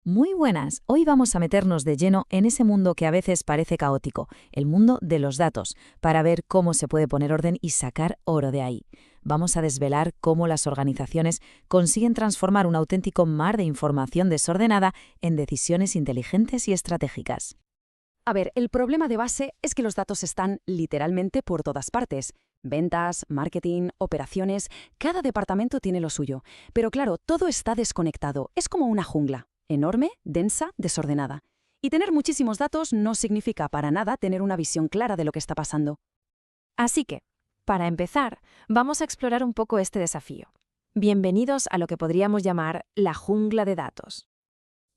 Muy buenas, hoy vamos a meternos de lleno en ese mundo que a veces parece caótico, el mundo de los datos, para ver cómo se puede poner orden y sacar oro de ahí. Vamos a desvelar cómo las organizaciones consiguen transformar un auténtico mar de información desordenada en decisiones inteligentes y estratégicas. A ver, el problema de base es que los datos están literalmente por todas partes. Ventas, marketing, operaciones, cada departamento tiene lo suyo. Pero claro, todo está desconectado, es como una jungla, enorme, densa, desordenada. Y tener muchísimos datos no significa para nada tener una visión clara de lo que está pasando. Así que, para empezar, vamos a explorar un poco este desafío. Bienvenidos a lo que podríamos llamar la jungla de datos.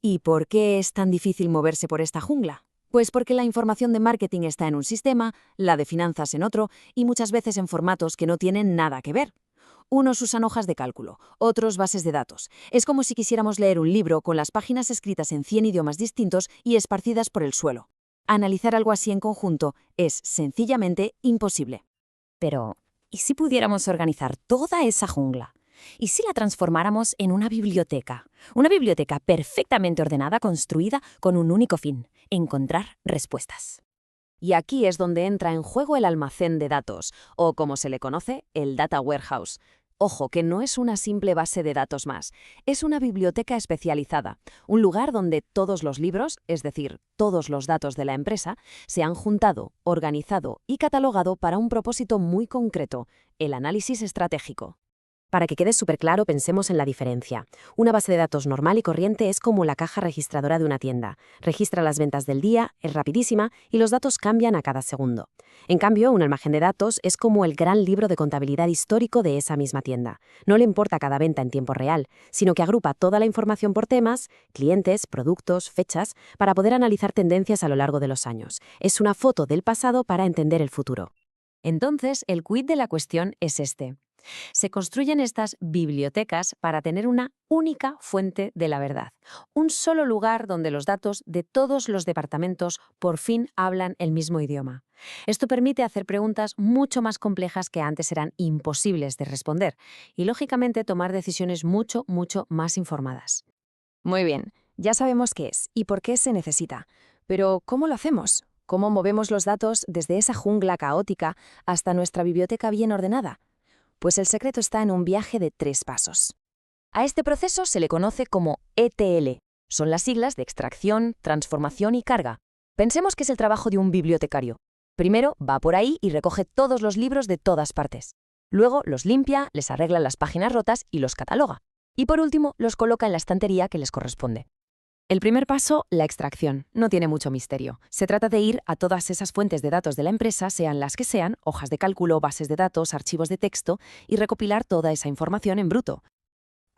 ¿Y por qué es tan difícil moverse por esta jungla? Pues porque la información de marketing está en un sistema, la de finanzas en otro y muchas veces en formatos que no tienen nada que ver. Unos usan hojas de cálculo, otros bases de datos. Es como si quisiéramos leer un libro con las páginas escritas en 100 idiomas distintos y esparcidas por el suelo. Analizar algo así en conjunto es sencillamente imposible. Pero, ¿y si pudiéramos organizar toda esa jungla? ¿Y si la transformáramos en una biblioteca? Una biblioteca perfectamente ordenada, construida con un único fin: encontrar respuestas. Y aquí es donde entra en juego el almacén de datos, o como se le conoce, el Data Warehouse. Ojo, que no es una simple base de datos más, es una biblioteca especializada, un lugar donde todos los libros, es decir, todos los datos de la empresa, se han juntado, organizado y catalogado para un propósito muy concreto: el análisis estratégico. Para que quede súper claro, pensemos en la diferencia. Una base de datos normal y corriente es como la caja registradora de una tienda. Registra las ventas del día, es rapidísima y los datos cambian a cada segundo. En cambio, un almacén de datos es como el gran libro de contabilidad histórico de esa misma tienda. No le importa cada venta en tiempo real, sino que agrupa toda la información por temas, clientes, productos, fechas, para poder analizar tendencias a lo largo de los años. Es una foto del pasado para entender el futuro. Entonces, el quid de la cuestión es este. Se construyen estas bibliotecas para tener una única fuente de la verdad, un solo lugar donde los datos de todos los departamentos por fin hablan el mismo idioma. Esto permite hacer preguntas mucho más complejas que antes eran imposibles de responder y, lógicamente, tomar decisiones mucho más informadas. Muy bien, ya sabemos qué es y por qué se necesita. Pero, ¿cómo lo hacemos? ¿Cómo movemos los datos desde esa jungla caótica hasta nuestra biblioteca bien ordenada? Pues el secreto está en un viaje de 3 pasos. A este proceso se le conoce como ETL. Son las siglas de extracción, transformación y carga. Pensemos que es el trabajo de un bibliotecario. Primero va por ahí y recoge todos los libros de todas partes. Luego los limpia, les arregla las páginas rotas y los cataloga. Y por último, los coloca en la estantería que les corresponde. El primer paso, la extracción, no tiene mucho misterio. Se trata de ir a todas esas fuentes de datos de la empresa, sean las que sean, hojas de cálculo, bases de datos, archivos de texto, y recopilar toda esa información en bruto.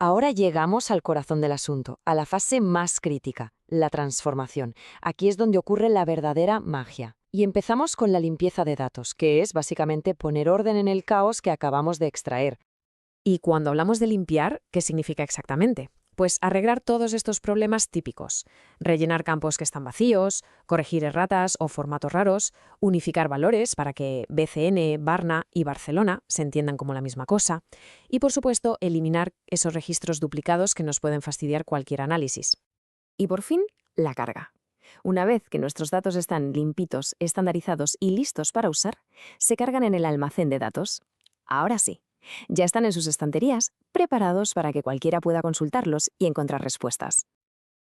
Ahora llegamos al corazón del asunto, a la fase más crítica, la transformación. Aquí es donde ocurre la verdadera magia. Y empezamos con la limpieza de datos, que es básicamente poner orden en el caos que acabamos de extraer. Y cuando hablamos de limpiar, ¿qué significa exactamente? Pues arreglar todos estos problemas típicos: rellenar campos que están vacíos, corregir erratas o formatos raros, unificar valores para que BCN, Barna y Barcelona se entiendan como la misma cosa, y por supuesto eliminar esos registros duplicados que nos pueden fastidiar cualquier análisis. Y por fin, la carga. Una vez que nuestros datos están limpitos, estandarizados y listos para usar, se cargan en el almacén de datos. Ahora sí, ya están en sus estanterías, preparados para que cualquiera pueda consultarlos y encontrar respuestas.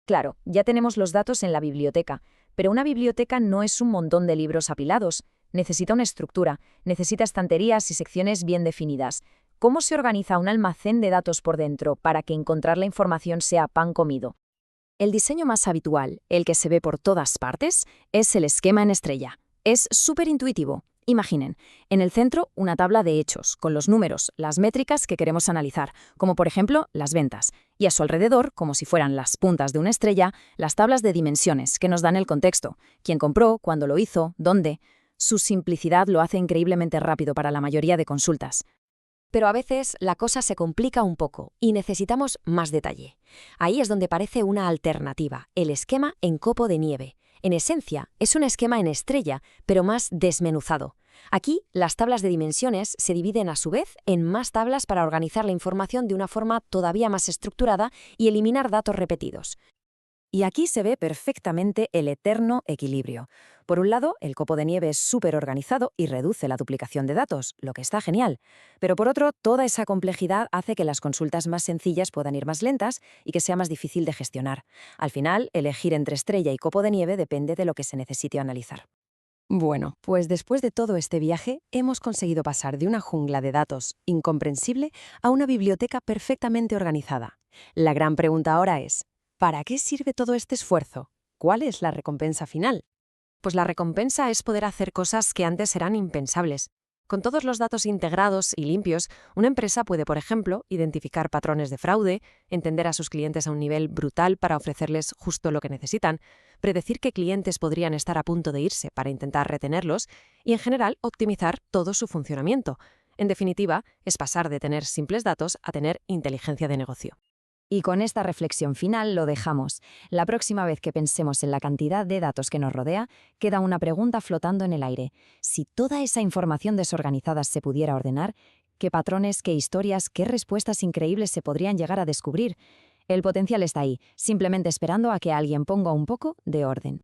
Claro, ya tenemos los datos en la biblioteca, pero una biblioteca no es un montón de libros apilados. Necesita una estructura, necesita estanterías y secciones bien definidas. ¿Cómo se organiza un almacén de datos por dentro para que encontrar la información sea pan comido? El diseño más habitual, el que se ve por todas partes, es el esquema en estrella. Es súper intuitivo. Imaginen, en el centro una tabla de hechos, con los números, las métricas que queremos analizar, como por ejemplo las ventas, y a su alrededor, como si fueran las puntas de una estrella, las tablas de dimensiones que nos dan el contexto: quién compró, cuándo lo hizo, dónde. Su simplicidad lo hace increíblemente rápido para la mayoría de consultas. Pero a veces la cosa se complica un poco y necesitamos más detalle. Ahí es donde aparece una alternativa: el esquema en copo de nieve. En esencia, es un esquema en estrella, pero más desmenuzado. Aquí, las tablas de dimensiones se dividen a su vez en más tablas para organizar la información de una forma todavía más estructurada y eliminar datos repetidos. Y aquí se ve perfectamente el eterno equilibrio. Por un lado, el copo de nieve es súper organizado y reduce la duplicación de datos, lo que está genial. Pero por otro, toda esa complejidad hace que las consultas más sencillas puedan ir más lentas y que sea más difícil de gestionar. Al final, elegir entre estrella y copo de nieve depende de lo que se necesite analizar. Bueno, pues después de todo este viaje, hemos conseguido pasar de una jungla de datos incomprensible a una biblioteca perfectamente organizada. La gran pregunta ahora es, ¿para qué sirve todo este esfuerzo? ¿Cuál es la recompensa final? Pues la recompensa es poder hacer cosas que antes eran impensables. Con todos los datos integrados y limpios, una empresa puede, por ejemplo, identificar patrones de fraude, entender a sus clientes a un nivel brutal para ofrecerles justo lo que necesitan, predecir qué clientes podrían estar a punto de irse para intentar retenerlos y, en general, optimizar todo su funcionamiento. En definitiva, es pasar de tener simples datos a tener inteligencia de negocio. Y con esta reflexión final lo dejamos. La próxima vez que pensemos en la cantidad de datos que nos rodea, queda una pregunta flotando en el aire. Si toda esa información desorganizada se pudiera ordenar, ¿qué patrones, qué historias, qué respuestas increíbles se podrían llegar a descubrir? El potencial está ahí, simplemente esperando a que alguien ponga un poco de orden.